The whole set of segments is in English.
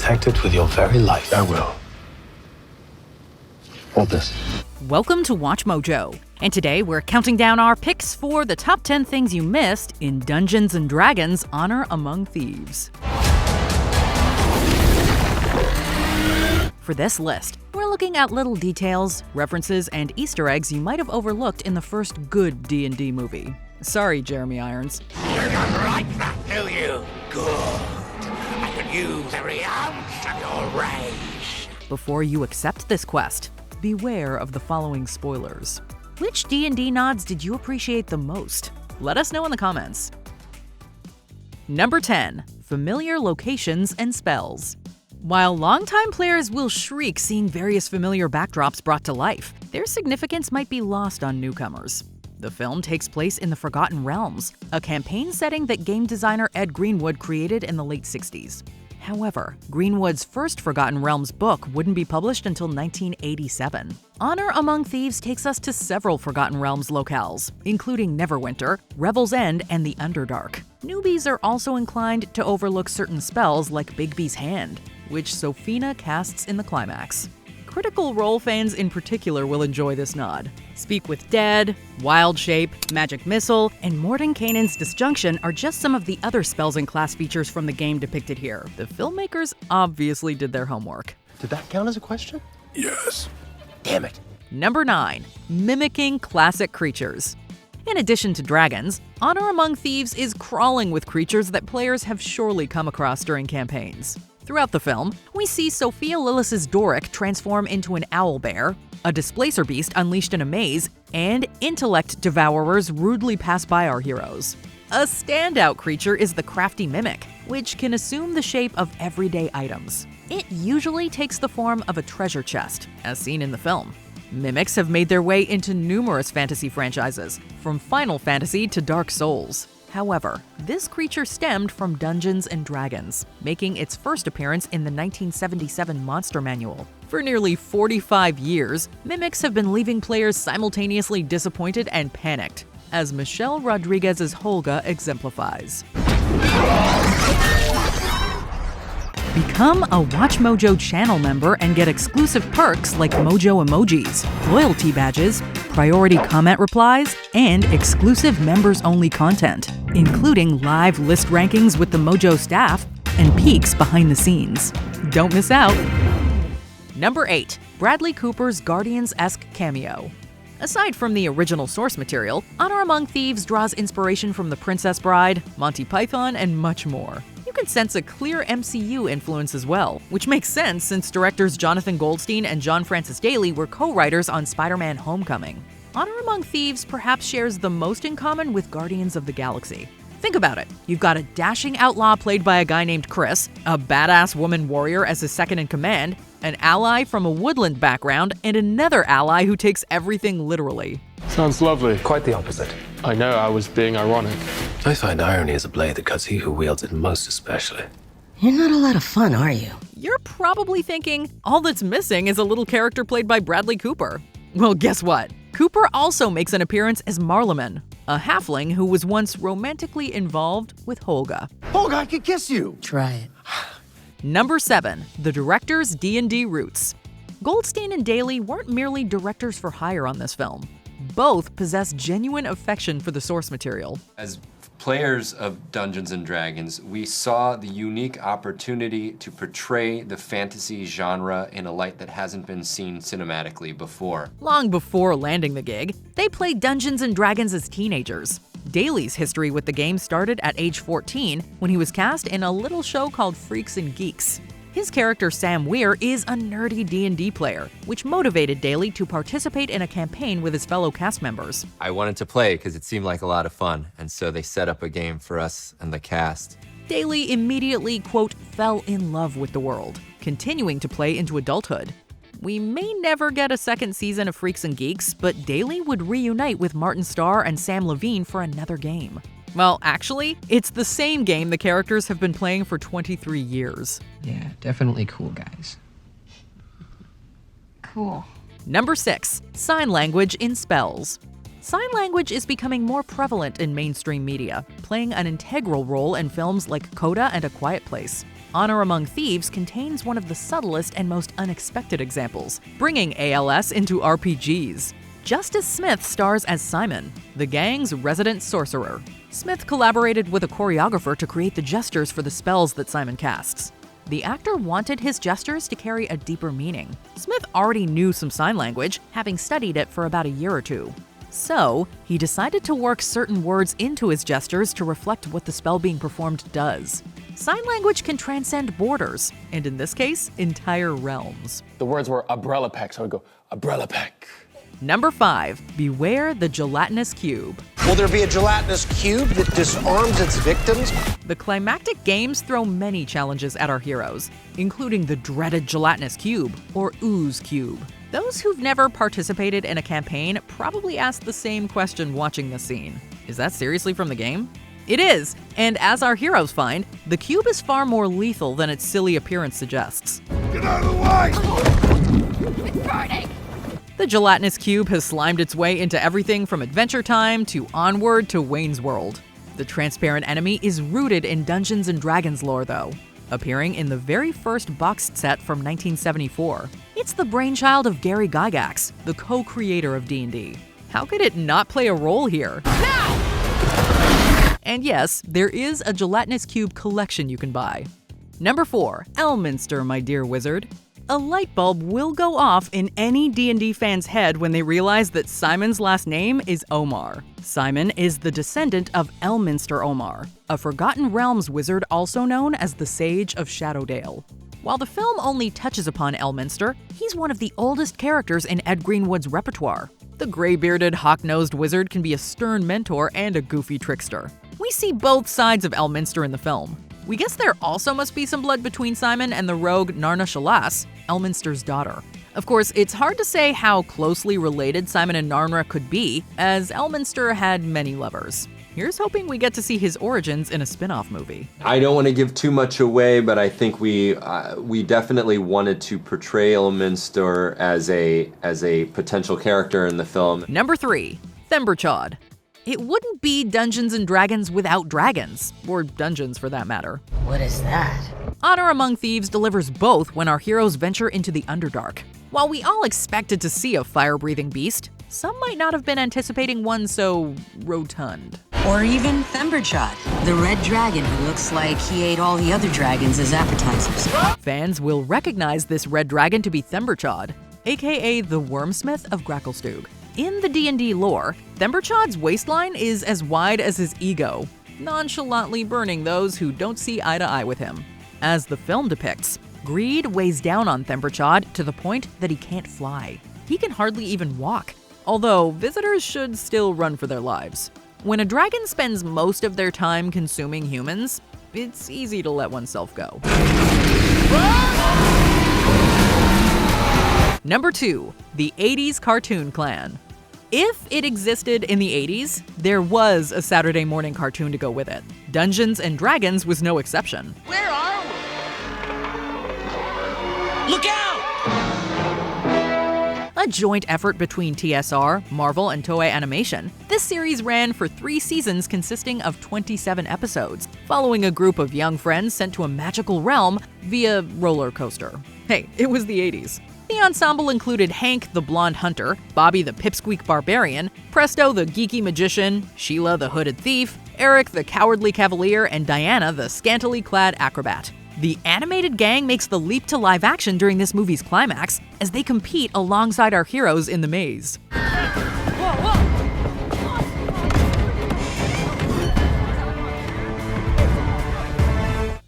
protect it with your very life. I will. Hold this. Welcome to Watch Mojo, and today we're counting down our picks for the top 10 things you missed in Dungeons & Dragons: Honor Among Thieves. For this list, we're looking at little details, references, and Easter eggs you might have overlooked in the first good D&D movie. Sorry, Jeremy Irons. You don't like that, do you? Good. I could use every ounce of your rage. Before you accept this quest, beware of the following spoilers. Which D&D nods did you appreciate the most? Let us know in the comments. Number 10. Familiar locations and spells. While longtime players will shriek seeing various familiar backdrops brought to life, their significance might be lost on newcomers. The film takes place in the Forgotten Realms, a campaign setting that game designer Ed Greenwood created in the late 60s. However, Greenwood's first Forgotten Realms book wouldn't be published until 1987. Honor Among Thieves takes us to several Forgotten Realms locales, including Neverwinter, Revel's End, and the Underdark. Newbies are also inclined to overlook certain spells like Bigby's Hand, which Sophina casts in the climax. Critical Role fans in particular will enjoy this nod. Speak with Dead, Wild Shape, Magic Missile, and Mordenkainen's Disjunction are just some of the other spells and class features from the game depicted here. The filmmakers obviously did their homework. Did that count as a question? Yes. Damn it. Number 9. Mimicking classic creatures. In addition to dragons, Honor Among Thieves is crawling with creatures that players have surely come across during campaigns. Throughout the film, we see Sophia Lillis's Doric transform into an owlbear, a displacer beast unleashed in a maze, and intellect devourers rudely pass by our heroes. A standout creature is the crafty mimic, which can assume the shape of everyday items. It usually takes the form of a treasure chest, as seen in the film. Mimics have made their way into numerous fantasy franchises, from Final Fantasy to Dark Souls. However, this creature stemmed from Dungeons & Dragons, making its first appearance in the 1977 Monster Manual. For nearly 45 years, mimics have been leaving players simultaneously disappointed and panicked, as Michelle Rodriguez's Holga exemplifies. Become a WatchMojo channel member and get exclusive perks like Mojo emojis, loyalty badges, priority comment replies, and exclusive members-only content, including live list rankings with the Mojo staff and peeks behind the scenes. Don't miss out! Number 8. Bradley Cooper's Guardians-esque cameo. Aside from the original source material, Honor Among Thieves draws inspiration from The Princess Bride, Monty Python, and much more. You can sense a clear MCU influence as well, which makes sense since directors Jonathan Goldstein and John Francis Daley were co-writers on Spider-Man: Homecoming. Honor Among Thieves perhaps shares the most in common with Guardians of the Galaxy. Think about it. You've got a dashing outlaw played by a guy named Chris, a badass woman warrior as his second-in-command, an ally from a woodland background, and another ally who takes everything literally. Sounds lovely. Quite the opposite. I know, I was being ironic. I find irony is a blade that cuts he who wields it most especially. You're not a lot of fun, are you? You're probably thinking, all that's missing is a little character played by Bradley Cooper. Well, guess what? Cooper also makes an appearance as Marleman, a halfling who was once romantically involved with Holga. Holga, I could kiss you! Try it. Number 7. The director's D&D roots. Goldstein and Daley weren't merely directors for hire on this film. Both possess genuine affection for the source material. As players of Dungeons & Dragons, we saw the unique opportunity to portray the fantasy genre in a light that hasn't been seen cinematically before. Long before landing the gig, they played Dungeons & Dragons as teenagers. Daley's history with the game started at age 14 when he was cast in a little show called Freaks and Geeks. His character Sam Weir is a nerdy D&D player, which motivated Daley to participate in a campaign with his fellow cast members. I wanted to play because it seemed like a lot of fun, and so they set up a game for us and the cast. Daley immediately, quote, fell in love with the world, continuing to play into adulthood. We may never get a second season of Freaks and Geeks, but Daley would reunite with Martin Starr and Sam Levine for another game. Well, actually, it's the same game the characters have been playing for 23 years. Yeah, definitely cool guys. Cool. Number 6. Sign language in spells. Sign language is becoming more prevalent in mainstream media, playing an integral role in films like Coda and A Quiet Place. Honor Among Thieves contains one of the subtlest and most unexpected examples, bringing ALS into RPGs. Justice Smith stars as Simon, the gang's resident sorcerer. Smith collaborated with a choreographer to create the gestures for the spells that Simon casts. The actor wanted his gestures to carry a deeper meaning. Smith already knew some sign language, having studied it for about a year or two. So, he decided to work certain words into his gestures to reflect what the spell being performed does. Sign language can transcend borders, and in this case, entire realms. The words were umbrella pack, so I would go, umbrella pack. Number 5. Beware the gelatinous cube. Will there be a gelatinous cube that disarms its victims? The climactic games throw many challenges at our heroes, including the dreaded gelatinous cube, or ooze cube. Those who've never participated in a campaign probably asked the same question watching this scene. Is that seriously from the game? It is, and as our heroes find, the cube is far more lethal than its silly appearance suggests. Get out of the way! It's burning! The gelatinous cube has slimed its way into everything from Adventure Time to Onward to Wayne's World. The transparent enemy is rooted in Dungeons & Dragons lore, though, appearing in the very first boxed set from 1974. It's the brainchild of Gary Gygax, the co-creator of D&D. How could it not play a role here? Now! And yes, there is a gelatinous cube collection you can buy. Number 4. Elminster, my dear wizard. A light bulb will go off in any D&D fan's head when they realize that Simon's last name is Omar. Simon is the descendant of Elminster Omar, a Forgotten Realms wizard also known as the Sage of Shadowdale. While the film only touches upon Elminster, he's one of the oldest characters in Ed Greenwood's repertoire. The gray-bearded, hawk-nosed wizard can be a stern mentor and a goofy trickster. We see both sides of Elminster in the film. We guess there also must be some blood between Simon and the rogue Narna Shalas, Elminster's daughter. Of course, it's hard to say how closely related Simon and Narna could be, as Elminster had many lovers. Here's hoping we get to see his origins in a spin-off movie. I don't want to give too much away, but I think we definitely wanted to portray Elminster as a potential character in the film. Number 3. Themberchaud. It wouldn't be Dungeons & Dragons without dragons, or dungeons for that matter. What is that? Honor Among Thieves delivers both when our heroes venture into the Underdark. While we all expected to see a fire-breathing beast, some might not have been anticipating one so rotund. Or even Themberchaud, the red dragon who looks like he ate all the other dragons as appetizers. Fans will recognize this red dragon to be Themberchaud, aka the Wormsmith of Gracklestugh. In the D&D lore, Themberchaud's waistline is as wide as his ego, nonchalantly burning those who don't see eye to eye with him. As the film depicts, greed weighs down on Themberchaud to the point that he can't fly. He can hardly even walk, although visitors should still run for their lives. When a dragon spends most of their time consuming humans, it's easy to let oneself go. Number 2. The 80s Cartoon Clan. If it existed in the 80s, there was a Saturday morning cartoon to go with it. Dungeons & Dragons was no exception. Where are we? Look out! A joint effort between TSR, Marvel, and Toei Animation, this series ran for 3 seasons consisting of 27 episodes, following a group of young friends sent to a magical realm via roller coaster. Hey, it was the 80s. The ensemble included Hank the Blonde Hunter, Bobby the Pipsqueak Barbarian, Presto the Geeky Magician, Sheila the Hooded Thief, Eric the Cowardly Cavalier, and Diana the Scantily Clad Acrobat. The animated gang makes the leap to live action during this movie's climax as they compete alongside our heroes in the maze.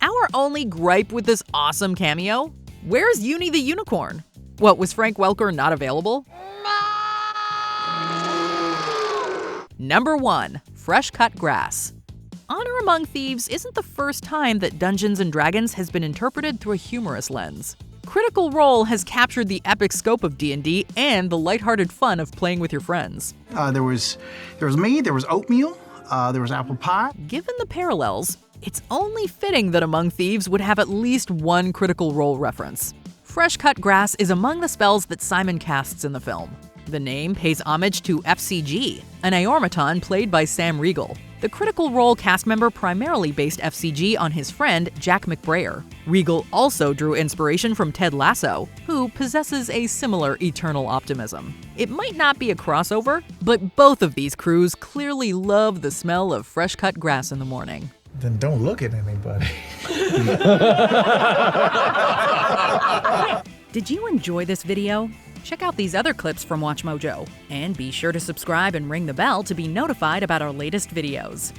Our only gripe with this awesome cameo? Where's Uni the Unicorn? What, was Frank Welker not available? Number 1. Fresh Cut Grass. Honor Among Thieves isn't the first time that Dungeons & Dragons has been interpreted through a humorous lens. Critical Role has captured the epic scope of D&D and the lighthearted fun of playing with your friends. There was me, there was oatmeal, there was apple pie. Given the parallels, it's only fitting that Among Thieves would have at least one Critical Role reference. Fresh Cut Grass is among the spells that Simon casts in the film. The name pays homage to FCG, an Aormaton played by Sam Riegel. The Critical Role cast member primarily based FCG on his friend Jack McBrayer. Regal also drew inspiration from Ted Lasso, who possesses a similar eternal optimism. It might not be a crossover, but both of these crews clearly love the smell of fresh-cut grass in the morning. Then don't look at anybody. Did you enjoy this video? Check out these other clips from WatchMojo, and be sure to subscribe and ring the bell to be notified about our latest videos.